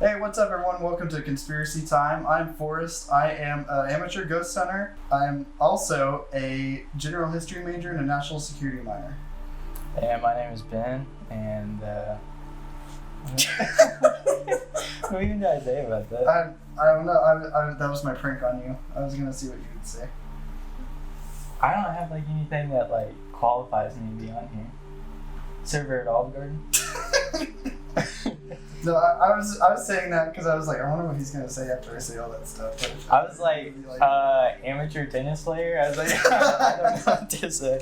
Hey, what's up, everyone? Welcome to Conspiracy Time. I'm Forrest. I am an amateur ghost hunter. I'm also a general history major and a national security minor. And my name is Ben, and what are you guys say about that? I don't know. That was my prank on you. I was gonna see what you would say. I don't have anything that qualifies me to be on here. Server at Olive Garden. No, I was saying that because I was like, I wonder what he's gonna say after I say all that stuff. But I was like, amateur tennis player. I was like, I don't know what to say.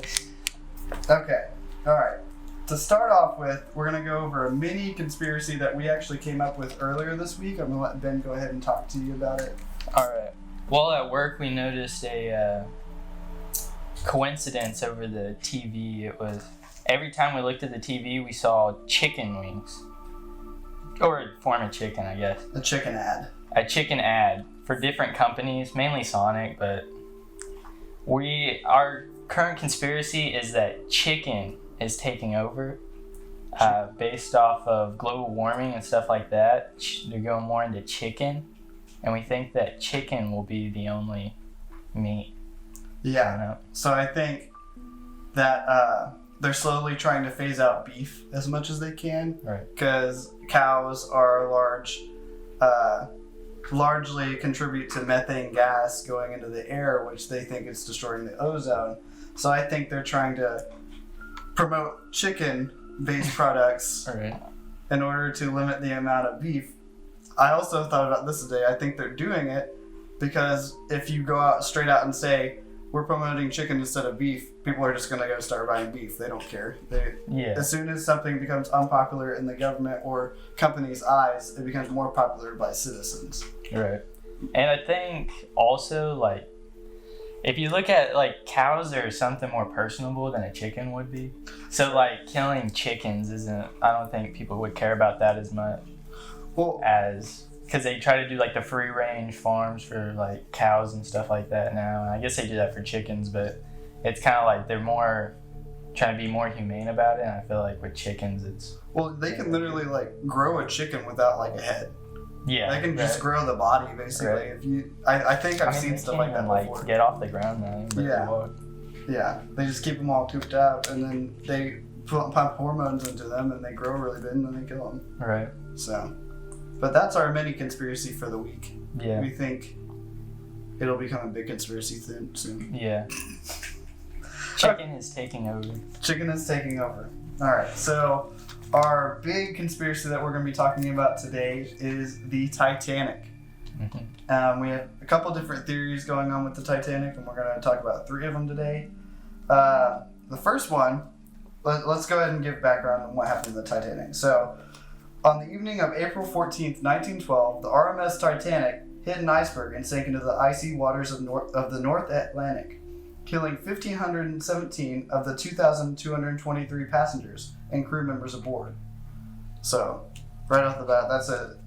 Okay, all right. To start off with, we're gonna go over a mini conspiracy that we actually came up with earlier this week. I'm gonna let Ben go ahead and talk to you about it. All right. Well, at work we noticed a coincidence over the TV. It was every time we looked at the TV, we saw chicken wings. Or a form of chicken, I guess. A chicken ad. A chicken ad for different companies, mainly Sonic, but our current conspiracy is that chicken is taking over based off of global warming and stuff like that. They're going more into chicken, and we think that chicken will be the only meat. Yeah. So I think that they're slowly trying to phase out beef as much as they can. Right. Because cows are largely contribute to methane gas going into the air, which they think is destroying the ozone. So I think they're trying to promote chicken-based products in order to limit the amount of beef. I also thought about this today. I think they're doing it because if you go out straight out and say, we're promoting chicken instead of beef, people are just going to go start buying beef. They don't care. As soon as something becomes unpopular in the government or companies' eyes, it becomes more popular by citizens. Right. And I think also, if you look at, cows are something more personable than a chicken would be. So, killing chickens I don't think people would care about that as much because they try to do the free range farms for cows and stuff like that now. And I guess they do that for chickens, but it's kind of they're more trying to be more humane about it. And I feel with chickens, it's they can literally grow a chicken without a head. Yeah, they can just grow the body basically. Right. If you, I think I've seen stuff like that before. Get off the ground now. Yeah. They just keep them all cooped up, and then they pump hormones into them, and they grow really big, and then they kill them. Right. So. But that's our mini conspiracy for the week. Yeah. We think it'll become a big conspiracy soon. Yeah. Chicken is taking over. Chicken is taking over. All right. So our big conspiracy that we're going to be talking about today is the Titanic. Mm-hmm. We have a couple different theories going on with the Titanic, and we're going to talk about 3 of them today. The first one, let's go ahead and give background on what happened to the Titanic. So, on the evening of April 14th, 1912, the RMS Titanic hit an iceberg and sank into the icy waters of the North Atlantic, killing 1,517 of the 2,223 passengers and crew members aboard. So, right off the bat, that's a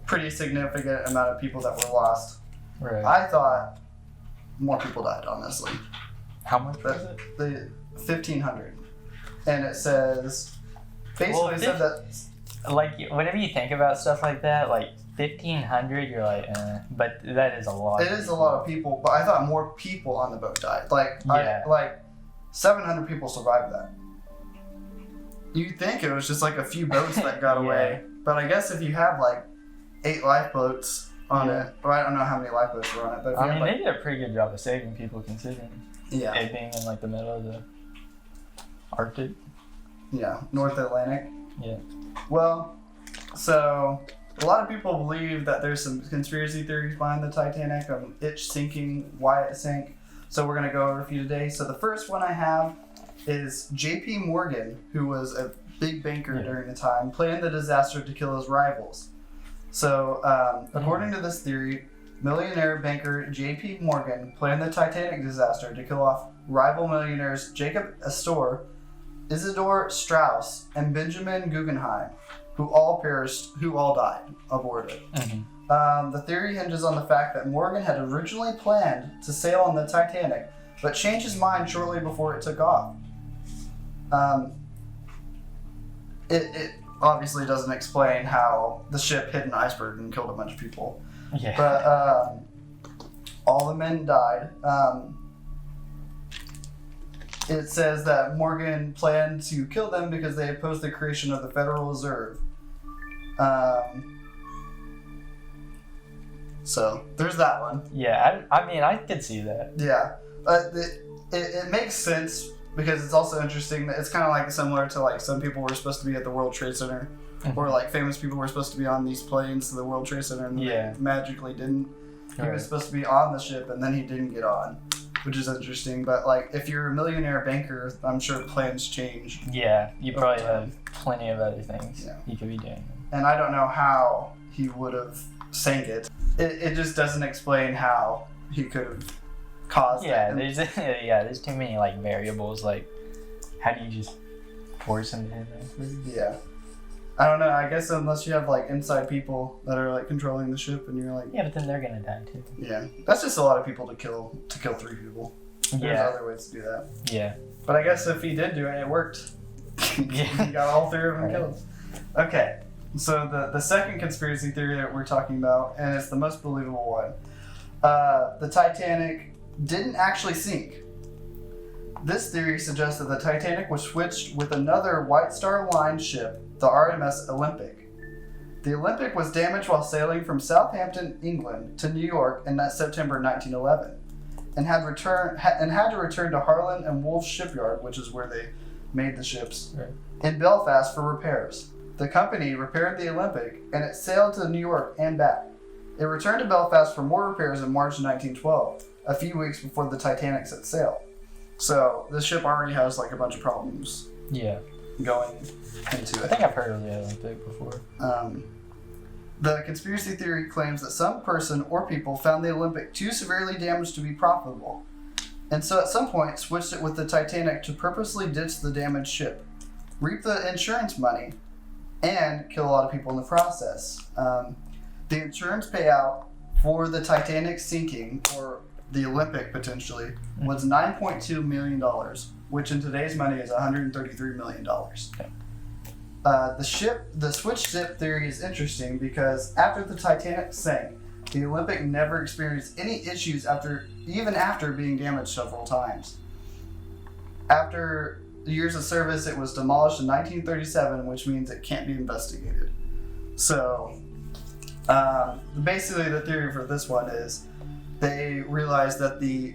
pretty significant amount of people that were lost. Right. I thought more people died, honestly. How much was it? 1,500. And it says, basically said that... whenever you think about stuff like that, 1,500, you're but that is a lot. It is a lot of people, but I thought more people on the boat died. 700 people survived that. You'd think it was just a few boats that got away, but I guess if you have 8 lifeboats on it, or I don't know how many lifeboats were on it, but if they did a pretty good job of saving people considering it being in the middle of the Arctic. Yeah, North Atlantic. Yeah. Well, so a lot of people believe that there's some conspiracy theories behind the Titanic, it sinking, why it sank. So we're going to go over a few today. So the first one I have is J.P. Morgan, who was a big banker during the time, planned the disaster to kill his rivals. So according to this theory, millionaire banker J.P. Morgan planned the Titanic disaster to kill off rival millionaires Jacob Astor, Isidor Straus, and Benjamin Guggenheim, who all died aboard it. Mm-hmm. The theory hinges on the fact that Morgan had originally planned to sail on the Titanic, but changed his mind shortly before it took off. obviously doesn't explain how the ship hit an iceberg and killed a bunch of people. Yeah. But all the men died. It says that Morgan planned to kill them because they opposed the creation of the Federal Reserve. So there's that one. Yeah, I mean, I could see that. Yeah, it makes sense because it's also interesting that it's kind of like similar to like some people were supposed to be at the World Trade Center, or like famous people were supposed to be on these planes to the World Trade Center and they magically didn't. He was supposed to be on the ship and then he didn't get on, which is interesting. But like if you're a millionaire banker, I'm sure plans change. Yeah, you probably have plenty of other things you could be doing. And I don't know how he would have sank it. It just doesn't explain how he could have caused it. There's too many like variables. Like, how do you just force him to hit that? Yeah. I don't know. I guess unless you have like inside people that are like controlling the ship, and you're like, yeah, but then they're gonna die too. Yeah, that's just a lot of people to kill 3 people. There's other ways to do that. Yeah. But I guess if he did do it, it worked. He got all 3 of them killed. Okay. So the second conspiracy theory that we're talking about, and it's the most believable one, the Titanic didn't actually sink. This theory suggests that the Titanic was switched with another White Star Line ship, the RMS Olympic. The Olympic was damaged while sailing from Southampton, England, to New York in September 1911, and had to return to Harland and Wolff Shipyard, which is where they made the ships, in Belfast for repairs. The company repaired the Olympic, and it sailed to New York and back. It returned to Belfast for more repairs in March 1912, a few weeks before the Titanic set sail. So the ship already has like a bunch of problems. Yeah. Going into it. I think I've heard of the Olympic before. The conspiracy theory claims that some person or people found the Olympic too severely damaged to be profitable, and so at some point switched it with the Titanic to purposely ditch the damaged ship, reap the insurance money, and kill a lot of people in the process. The insurance payout for the Titanic sinking, or the Olympic potentially, was $9.2 million, which in today's money is $133 million. Okay. The switch ship theory is interesting because after the Titanic sank, the Olympic never experienced any issues even after being damaged several times. After years of service, it was demolished in 1937, which means it can't be investigated. So, basically the theory for this one is they realized that the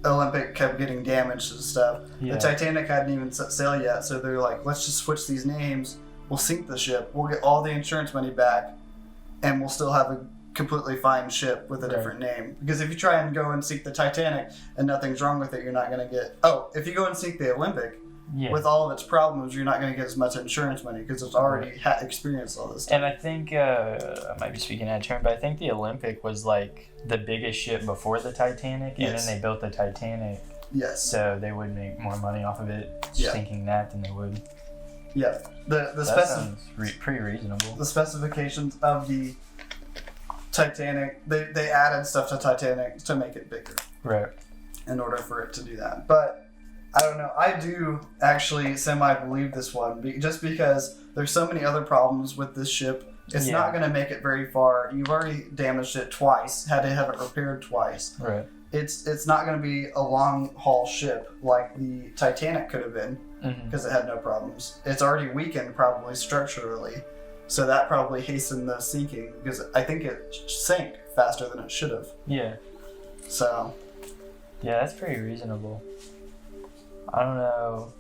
Olympic kept getting damaged and stuff. Yeah. The Titanic hadn't even set sail yet, so they're like, let's just switch these names. We'll sink the ship. We'll get all the insurance money back, and we'll still have a completely fine ship with a different name. Because if you try and go and sink the Titanic and nothing's wrong with it, you're not going to get... Oh, if you go and sink the Olympic, with all of its problems, you're not going to get as much insurance money because it's already experienced all this stuff. And I think, I might be speaking out of turn, but I think the Olympic was like the biggest ship before the Titanic, and then they built the Titanic. Yes. So they would make more money off of it sinking that than they would. Yeah. That sounds pretty reasonable. The specifications of the Titanic, they added stuff to Titanic to make it bigger. Right. In order for it to do that. But I don't know. I do actually semi-believe this one just because there's so many other problems with this ship. It's not going to make it very far. You've already damaged it twice, had to have it repaired twice. Right. It's not going to be a long-haul ship like the Titanic could have been because it had no problems. It's already weakened probably structurally. So that probably hastened the sinking because I think it sank faster than it should have. Yeah. So. Yeah, that's pretty reasonable. I don't know.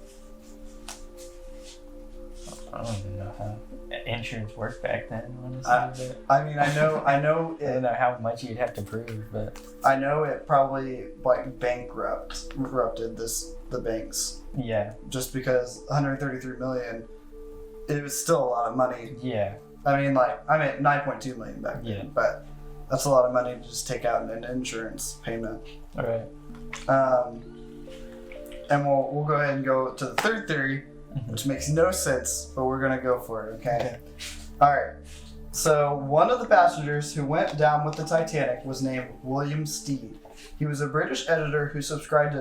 I don't even know how insurance worked back then, honestly. I mean, I know. I don't know how much you'd have to prove, but I know it probably like bankrupted the banks. Yeah. Just because 133 million, it was still a lot of money. Yeah. I mean, 9.2 million back then, but that's a lot of money to just take out in an insurance payment. All right. And we'll go ahead and go to the third theory, which makes no sense, but we're going to go for it, okay? All right. So one of the passengers who went down with the Titanic was named William Stead. He was a British editor who subscribed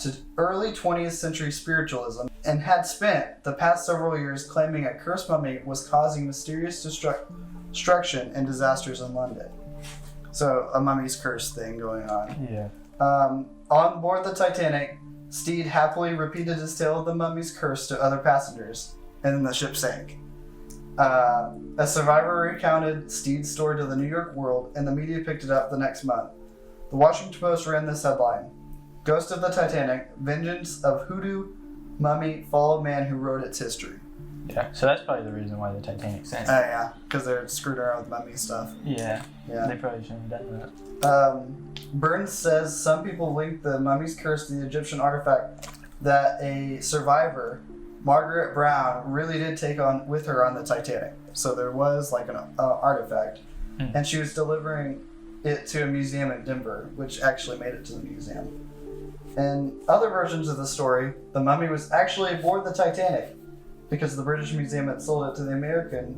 to early 20th century spiritualism and had spent the past several years claiming a cursed mummy was causing mysterious destruction and disasters in London. So a mummy's curse thing going on. Yeah. On board the Titanic, Steed happily repeated his tale of the mummy's curse to other passengers, and then the ship sank. A survivor recounted Steed's story to the New York World, and the media picked it up the next month. The Washington Post ran this headline: Ghost of the Titanic, Vengeance of Hoodoo Mummy Followed Man Who Wrote Its History. Yeah, so that's probably the reason why the Titanic sank. Yeah, because they're screwed around with mummy stuff. Yeah, Yeah. they probably shouldn't have done that. Burns says some people link the mummy's curse to the Egyptian artifact that a survivor, Margaret Brown, really did take on with her on the Titanic. So there was like an artifact, and she was delivering it to a museum in Denver, which actually made it to the museum. In other versions of the story, the mummy was actually aboard the Titanic because the British Museum had sold it to the American,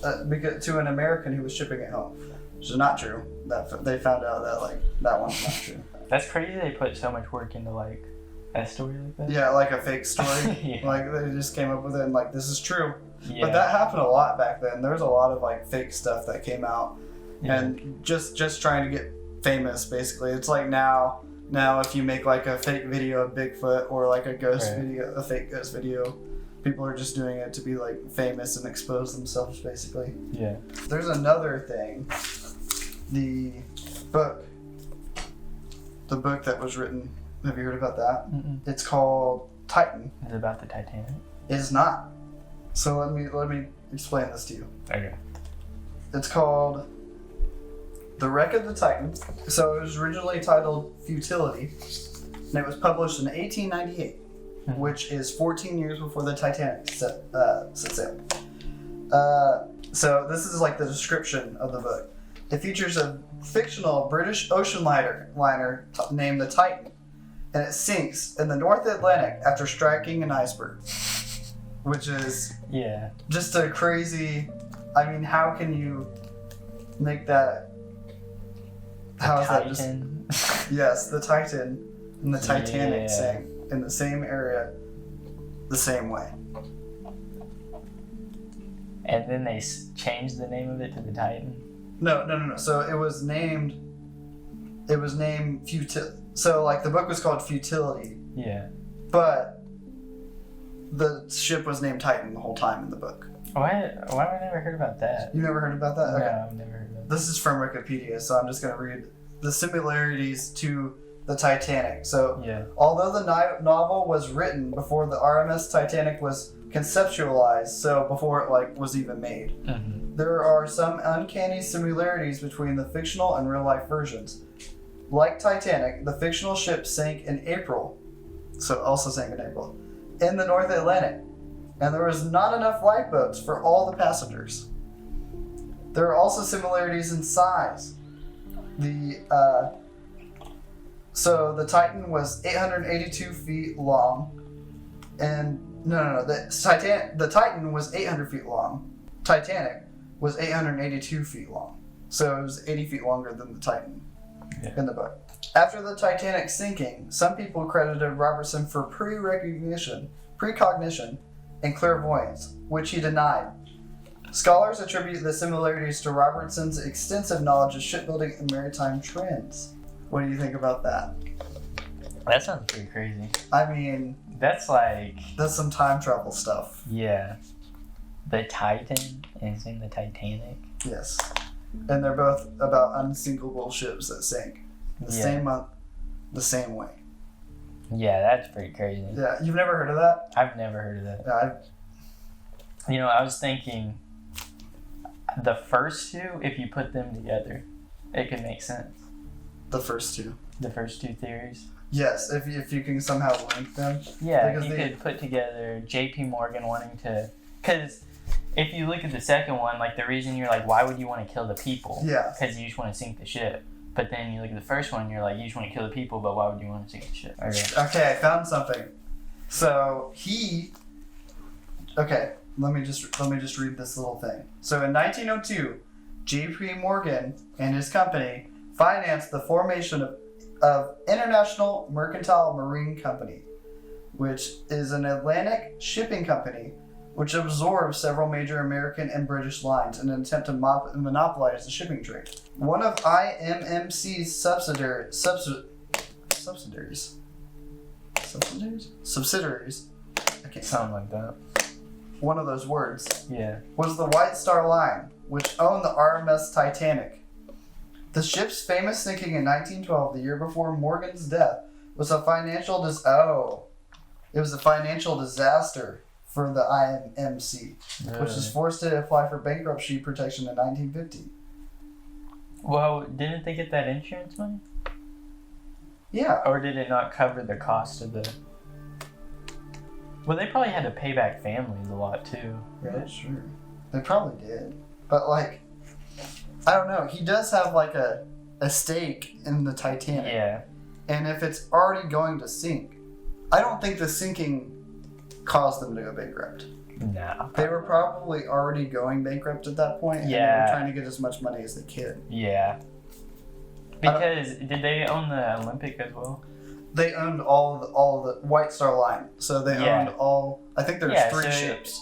to an American who was shipping it home, which is not true. That they found out that like that one's not true. That's crazy. They put so much work into like a story like that. Yeah, like a fake story. Yeah. Like they just came up with it and like this is true. Yeah. But that happened a lot back then. There was a lot of like fake stuff that came out, Yeah. and just trying to get famous. Basically, it's like now if you make like a fake video of Bigfoot or like a ghost video, a fake ghost video, people are just doing it to be like famous and expose themselves. Basically. Yeah. There's another thing. The book that was written. Have you heard about that? Mm-mm. It's called Titan. Is it about the Titanic? It's not. So let me explain this to you. Okay. It's called The Wreck of the Titan. So it was originally titled Futility, and it was published in 1898, which is 14 years before the Titanic set sail. So this is like the description of the book. It features a fictional British ocean liner named the Titan, and it sinks in the North Atlantic after striking an iceberg, which is just a crazy. I mean, how can you make that? How is that just? Yes, the Titan and the Titanic sank in the same area, the same way. And then they changed the name of it to the Titan. No. So it was named Futility. So like the book was called Futility. Yeah. But the ship was named Titan the whole time in the book. Why have I never heard about that? You never heard about that? Okay. No, I've never heard about that. This is from Wikipedia, so I'm just going to read the similarities to the Titanic. So although the novel was written before the RMS Titanic was conceptualized, so before it like was even made, there are some uncanny similarities between the fictional and real life versions. Like Titanic, the fictional ship sank in April, in the North Atlantic, and there was not enough lifeboats for all the passengers. There are also similarities in size. So the Titan was 882 feet long, and the Titan was 800 feet long. Titanic was 882 feet long, so it was 80 feet longer than the Titan in the book. After the Titanic sinking, some people credited Robertson for precognition, and clairvoyance, which he denied. Scholars attribute the similarities to Robertson's extensive knowledge of shipbuilding and maritime trends. What do you think about that? That sounds pretty crazy. I mean, that's some time travel stuff. Yeah. The Titan is in the Titanic. Yes. And they're both about unsinkable ships that sank. The same month, the same way. Yeah, that's pretty crazy. Yeah, you've never heard of that? I've never heard of that. Yeah, I was thinking the first two, if you put them together, it could make sense. The first two theories. Yes, if you can somehow link them. Yeah, you could put together J.P. Morgan wanting to... Because if you look at the second one, like the reason you're like, why would you want to kill the people? Yeah. Because you just want to sink the ship. But then you look at the first one, you're like, you just want to kill the people, but why would you want to sink the ship? Okay, I found something. So let me just read this little thing. So in 1902, J.P. Morgan and his company financed the formation of of International Mercantile Marine Company, which is an Atlantic shipping company which absorbed several major American and British lines in an attempt to monopolize the shipping trade. One of IMMC's subsidiaries, I can't Something like that. one of those words, Yeah. was the White Star Line, which owned the RMS Titanic. The ship's famous sinking in 1912, the year before Morgan's death, was a financial disaster for the IMMC, which was forced to apply for bankruptcy protection in 1950. Well, didn't they get that insurance money? Yeah. Or did it not cover the cost of the... Well, they probably had to pay back families a lot, too. Right, sure. They probably did. But, like, I don't know. He does have, like, a stake in the Titanic. Yeah. And if it's already going to sink, I don't think the sinking caused them to go bankrupt. No. They were probably already going bankrupt at that point, and they were trying to get as much money as they could. Yeah. Because, did they own the Olympic as well? They owned all of the White Star Line. So they owned all, I think there's 3 ships.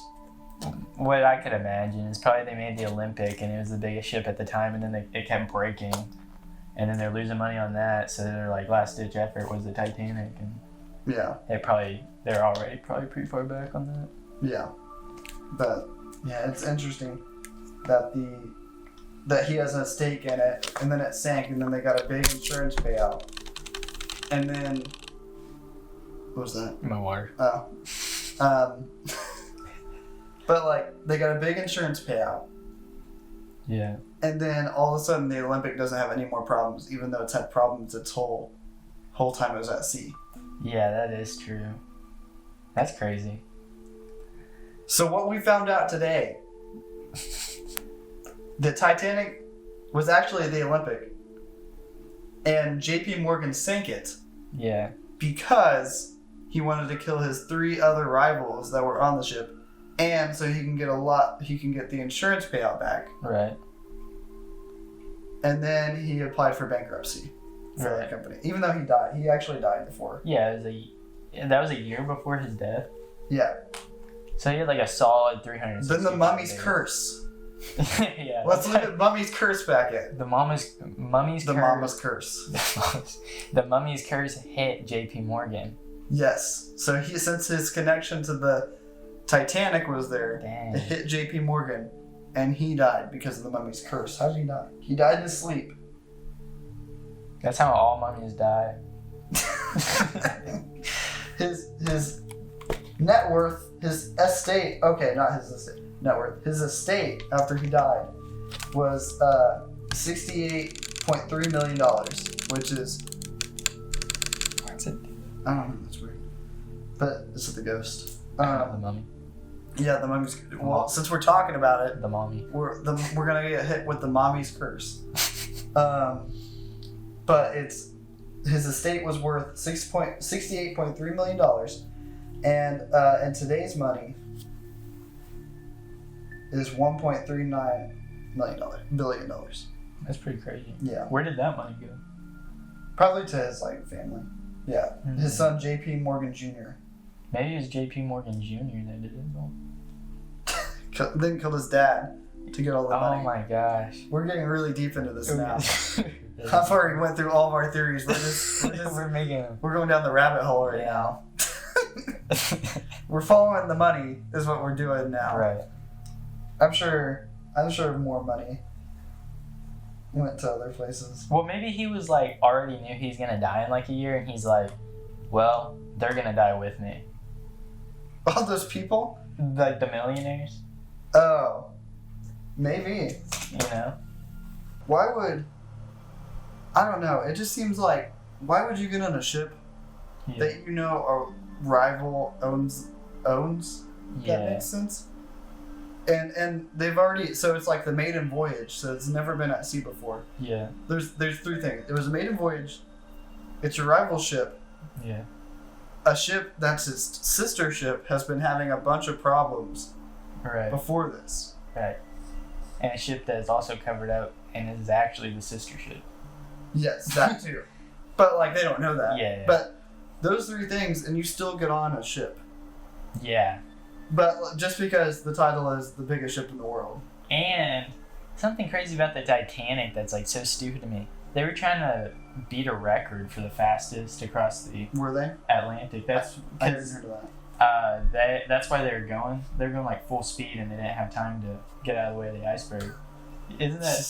What I could imagine is probably they made the Olympic and it was the biggest ship at the time, and then it kept breaking. And then they're losing money on that, so their like last ditch effort was the Titanic, and yeah, they're already probably pretty far back on that. Yeah, but yeah, it's interesting that he has a stake in it, and then it sank, and then they got a big insurance payout, and then what was that? My water. Oh, but like they got a big insurance payout. Yeah. And then all of a sudden the Olympic doesn't have any more problems, even though it's had problems its whole time it was at sea. Yeah, that is true. That's crazy. So what we found out today, the Titanic was actually the Olympic, and JP Morgan sank it. Yeah. Because he wanted to kill his 3 other rivals that were on the ship, and so he can get the insurance payout back. Right. And then he applied for bankruptcy for that company, even though he died. He actually died before. Yeah, that was a year before his death. Yeah. So he had like a solid 360. Then the mummy's curse. Yeah. Let's leave it mummy's curse back in. The mummy's mama's curse. The mummy's curse hit JP Morgan. Yes. So since his connection to the Titanic was there, it hit JP Morgan, and he died because of the mummy's curse. How did he die? He died in his sleep. That's how all mummies die. His net worth, his estate, okay, not his estate, net worth, his estate after he died was $68.3 million, which is, What's it? I don't know, that's weird. But it's the ghost. The mummy. Yeah, the mummy's, well, since we're talking about it, The mommy. we're gonna get hit with the mommy's curse. But his estate was worth $68.3 million, and in today's money is $1.39 billion. That's pretty crazy. Yeah, Where did that money go? probably to his family. Yeah, his son J.P. Morgan Jr. Maybe it was JP Morgan Jr. that did it. Then killed his dad to get all the money. Oh my gosh. We're getting really deep into this now. I've already went through all of our theories. We're going down the rabbit hole right now. We're following the money is what we're doing now. Right. I'm sure more money went to other places. Well, maybe he was like already knew he's gonna die in like a year, and he's like, well, they're gonna die with me. All those people? Like the millionaires. Oh, maybe. You know. Why would? I don't know. It just seems like, why would you get on a ship that you know a rival owns? Yeah. That makes sense. And they've already, so it's like the maiden voyage, so it's never been at sea before. Yeah. There's 3 things. It was a maiden voyage. It's your rival ship. Yeah. A ship that's his sister ship has been having a bunch of problems. Right. Before this. Right. And a ship that is also covered up and is actually the sister ship. Yes, that too. But like they don't know that. Yeah. But those three things, and you still get on a ship. Yeah. But just because the title is the biggest ship in the world. And something crazy about the Titanic that's like so stupid to me. They were trying to beat a record for the fastest to cross the Were they? Atlantic. That's I hadn't heard of that. that's why they're going like full speed, and they didn't have time to get out of the way of the iceberg. Isn't that?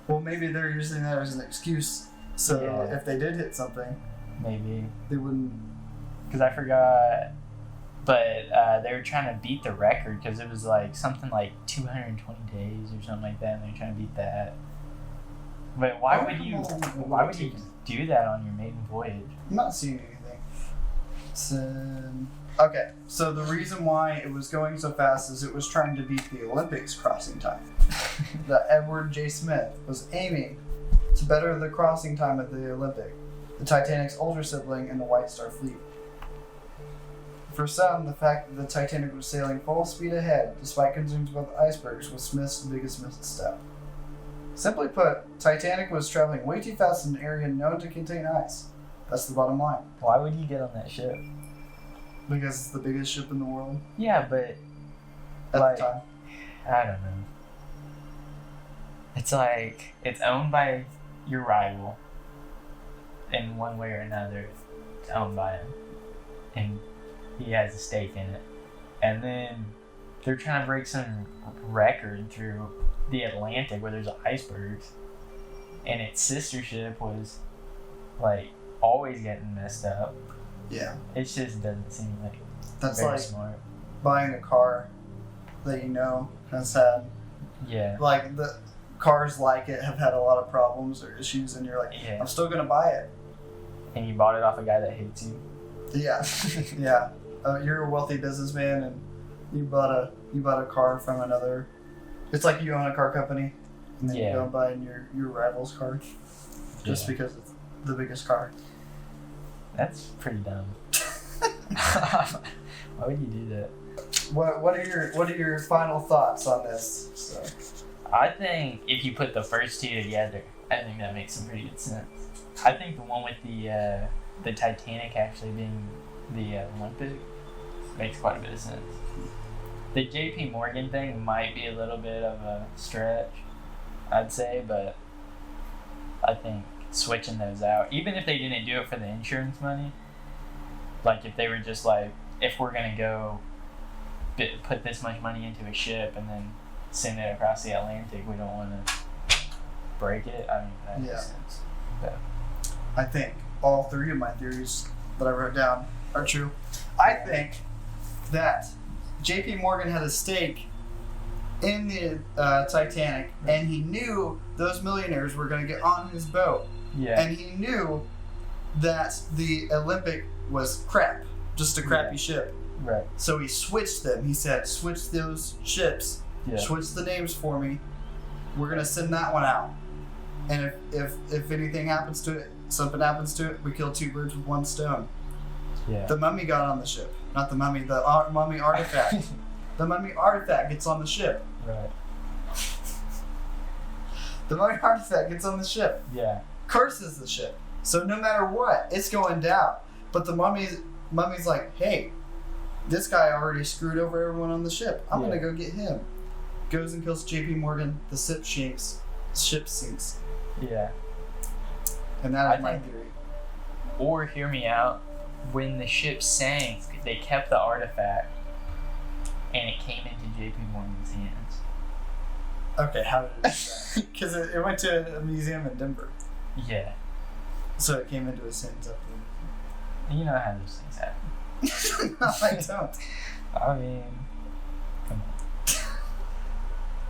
Well, maybe they're using that as an excuse. So Yeah. if they did hit something, Maybe. they wouldn't. Because I forgot. But they were trying to beat the record because it was like something like 220 days or something like that, and they're trying to beat that. But why would you do that on your maiden voyage? I'm not seeing anything. Okay, so the reason why it was going so fast is it was trying to beat the Olympics crossing time. That Edward J. Smith was aiming to better the crossing time at the Olympic, the Titanic's older sibling in the White Star Fleet. For some, the fact that the Titanic was sailing full speed ahead, despite concerns about the icebergs, was Smith's biggest misstep. Simply put, Titanic was traveling way too fast in an area known to contain ice. That's the bottom line. Why would you get on that ship? Because it's the biggest ship in the world Yeah, but at Like- the time. I don't know. It's like it's owned by your rival in one way or another. It's owned by him, and he has a stake in it. And then they're trying to break some record through the Atlantic where there's icebergs, and its sister ship was like always getting messed up. Yeah. It just doesn't seem like That's very like smart. buying a car that you know has had, Yeah. like, the cars like it have had a lot of problems or issues, and you're like, Yeah. I'm still gonna buy it. And you bought it off a guy that hates you. Yeah. Yeah. You're a wealthy businessman, and you bought a car from another. It's like you own a car company, and then you Yeah. go buy your rival's car just Yeah. because it's the biggest car. That's pretty dumb. Why would you do that? What are your final thoughts on this? So, I think if you put the first two together, I think that makes some pretty good sense. I think the one with the Titanic actually being the Olympic makes quite a bit of sense. The JP Morgan thing might be a little bit of a stretch, I'd say, but I think switching those out, even if they didn't do it for the insurance money, like if they were just like, if we're gonna go put this much money into a ship and then send it across the Atlantic, we don't want to break it. I mean, that Yeah. makes sense. But I think all three of my theories that I wrote down are true. I think that J.P. Morgan had a stake in the Titanic, and he knew those millionaires were going to get on his boat, yeah, and he knew that the Olympic was crap, just a crappy ship. right, So he switched them. He said, switch those ships, yeah, switch the names for me. We're going to send that one out. And if anything happens to it, something happens to it, we kill two birds with one stone. yeah. The mummy got on the ship. Not the mummy, the mummy artifact. The mummy artifact gets on the ship. Right, The mummy artifact gets on the ship. yeah, Curses the ship. So no matter what, it's going down. But the mummy's like, hey, this guy already screwed over everyone on the ship. I'm Yeah. gonna go get him. Goes and kills J.P. Morgan. The ship sinks. yeah. And that I is my think- theory. Or hear me out. When the ship sank, they kept the artifact, and it came into JP Morgan's hands. Okay, how did it do that? Because it went to a museum in Denver. Yeah, So it came into his hands up you know how those things happen. there. No, I don't. I mean, come on.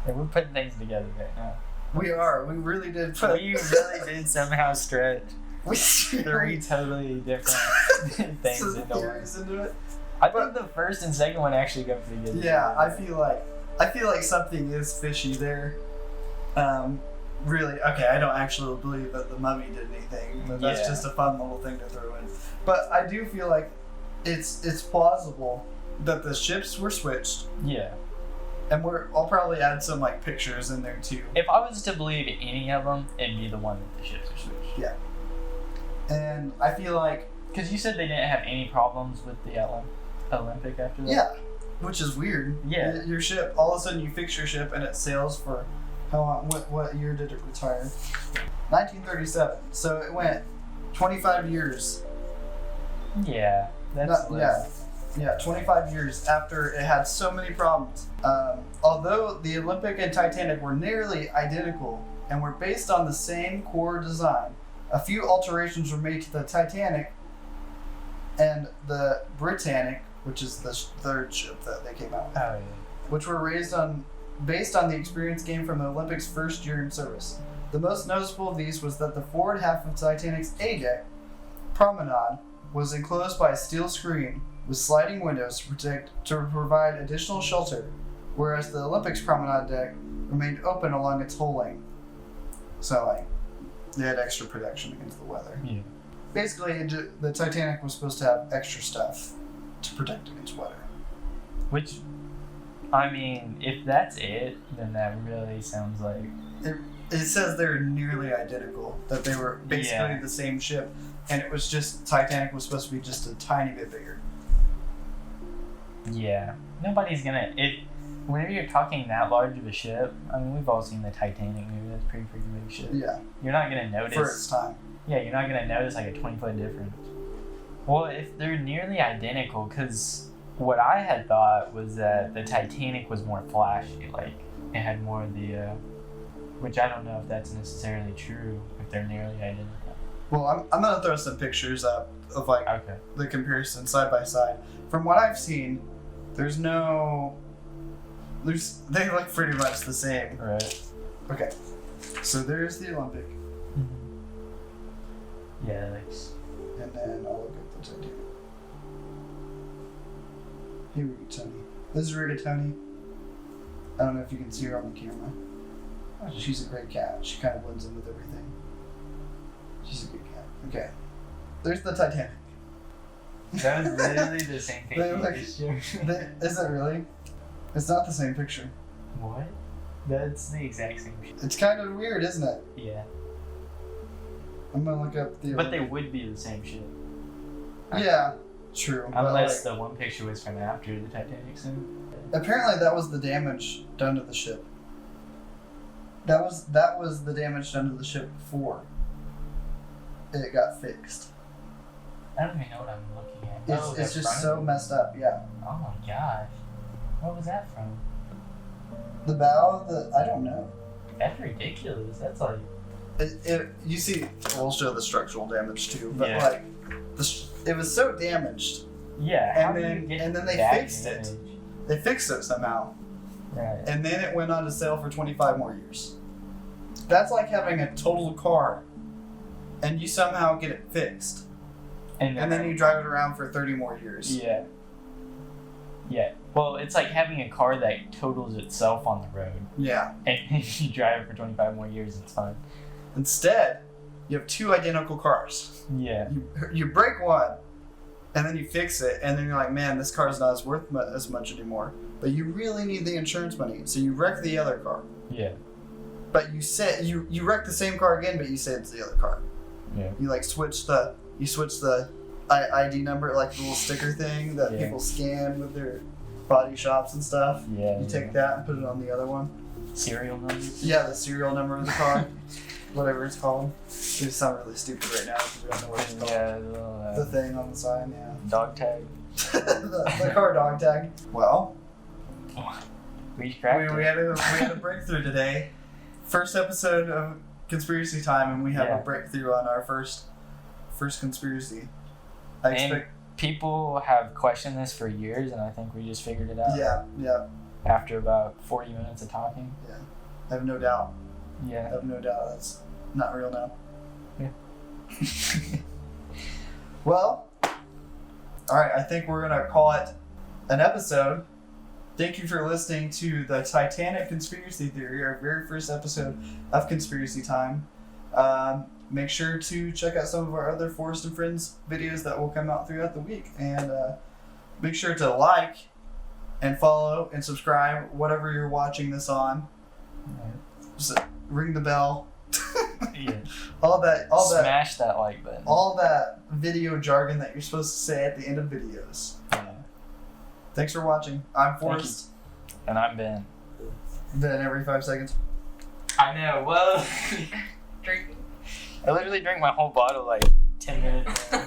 Yeah, we're putting things together right now. We are. We really did put. We really did somehow stretch We three totally different things some into one. theories into it. I think the first and second one actually go pretty good. Yeah, I feel like something is fishy there. Really, okay, I don't actually believe that the mummy did anything, but that's Yeah. just a fun little thing to throw in. But I do feel like it's plausible that the ships were switched, Yeah. and I'll probably add some like pictures in there too. If I was to believe any of them, it'd be the one that the ships are switched. Yeah. And I feel like... Because you said they didn't have any problems with the Olympic after that? Yeah, which is weird. Yeah. Your ship, all of a sudden you fix your ship and it sails for how long? What year did it retire? 1937. So it went 25 years. Yeah. That's Yeah, 25 years after it had so many problems. Although the Olympic and Titanic were nearly identical and were based on the same core design, a few alterations were made to the Titanic and the Britannic, which is the third ship that they came out with, Oh, yeah. which were based on the experience gained from the Olympics' first year in service. The most noticeable of these was that the forward half of Titanic's A deck promenade was enclosed by a steel screen with sliding windows to provide additional shelter, whereas the Olympics promenade deck remained open along its whole length. So, like, they had extra protection against the weather. Yeah. Basically, the Titanic was supposed to have extra stuff to protect against weather. Which, I mean, if that's it, then that really sounds like... It says they're nearly identical, that they were basically the same ship, and it was just, Titanic was supposed to be just a tiny bit bigger. Yeah. Nobody's gonna... Whenever you're talking that large of a ship, I mean, we've all seen the Titanic movie. That's a pretty freaking big ship. Yeah. You're not gonna notice... For its time. Yeah, you're not gonna notice like a 20-foot difference. Well, if they're nearly identical, because what I had thought was that the Titanic was more flashy, like it had more of the, which I don't know if that's necessarily true, if they're nearly identical. Well, I'm gonna throw some pictures up of like the comparison side by side. From what I've seen, they look pretty much the same. Right. Okay. So there's the Olympic. Yeah, that's... And then I'll look at the Titanic. Here we go, Tony. This is Rigatoni. I don't know if you can see her on the camera. She's a great cat. She kind of blends in with everything. She's a good cat. Okay. There's the Titanic. That was literally the same picture. Is it really? It's not the same picture. What? That's the exact same shit. It's kind of weird, isn't it? Yeah. I'm gonna look up the... But they would be the same shit. Yeah, true. Unless the one picture was from after the Titanic scene. Apparently that was the damage done to the ship. That was the damage done to the ship before it got fixed. I don't even know what I'm looking at. It's just so messed up, yeah. Oh my gosh. What was that from? The bow, I don't know. That's ridiculous. That's like... You see, we'll show the structural damage too, but yeah. like, it was so damaged. Yeah, and then they fixed it. They fixed it somehow. Right. And then it went on to sale for 25 more years. That's like having a total car, and you somehow get it fixed. And then you drive it around for 30 more years. Yeah. Yeah. Well, it's like having a car that totals itself on the road. Yeah. And you drive it for 25 more years, it's fine. Instead, you have two identical cars. Yeah. You break one, and then you fix it, and then you're like, man, this car's not worth as much anymore. But you really need the insurance money, so you wreck the other car. Yeah. But you wreck the same car again, but you say it's the other car. Yeah. You like switch the ID number, like the little sticker thing that people scan with their body shops and stuff. Yeah. You take that and put it on the other one. Serial number? Yeah, the serial number of the car. Whatever it's called. They sound really stupid right now because we don't know what it's called. Yeah, the thing on the sign, yeah. Dog tag. the car dog tag. Well, we had a breakthrough today. First episode of Conspiracy Time, and we have a breakthrough on our first conspiracy. And people have questioned this for years, and I think we just figured it out. Yeah. After about 40 minutes of talking. Yeah. I have no doubt. Yeah. I have no doubt that's not real now. Yeah. Well, alright, I think we're going to call it an episode. Thank you for listening to the Titanic Conspiracy Theory, our very first episode of Conspiracy Time. Make sure to check out some of our other Forrest and Friends videos that will come out throughout the week. And make sure to like and follow and subscribe, whatever you're watching this on. Just ring the bell. Yeah. all that Smash that like button. all that video jargon that you're supposed to say at the end of videos. Yeah. Thanks for watching. I'm Forrest. And I'm Ben. Ben every 5 seconds. I know. Well, Drinking. I literally drank my whole bottle like 10 minutes ago.